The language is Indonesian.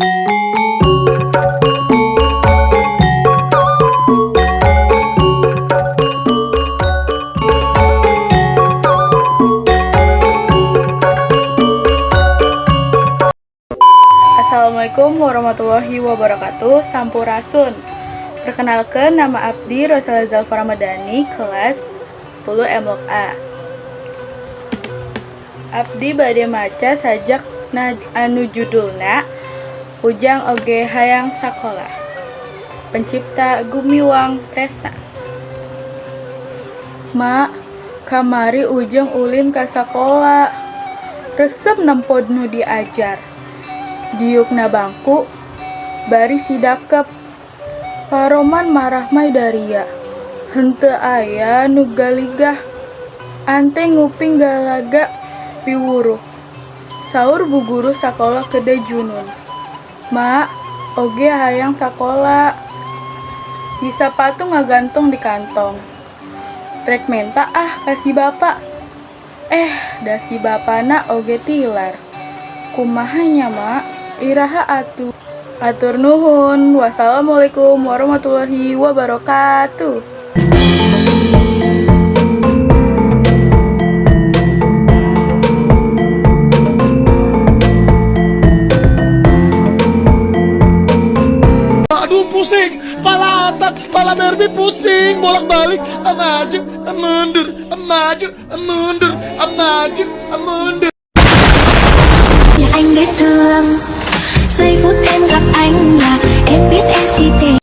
Assalamualaikum warahmatullahi wabarakatuh. Sampurasun. Perkenalkan, nama Abdi Rosalia Zalfa Ramadhani, kelas 10 M Block A. Abdi bade maca sajak anu judulna Ujang Oge Hayang Sakola, pencipta Gumiwang Tresna. Mak, kamari Ujang ulin ka sakola, resep nempod nu diajar. Diukna bangku, bari sidakep, paroman marah mai daria, henteu aya nu galigah, ante nguping galaga piwuruh, saur bu guru sakola kede Junun. Mak, oge hayang sakola, bisa patu ngagantung di kantong. Rek menta kasih bapak. Dasi bapana oge tilar. Kumahanya mak, iraha atuh. Atur nuhun. Wassalamualaikum warahmatullahi wabarakatuh. Aduh pusing, pala otak, pala berbi pusing, bolak-balik, maju, mundur, maju, mundur, maju, mundur. Anh biết thương, giây phút em gặp anh là em biết em si tình.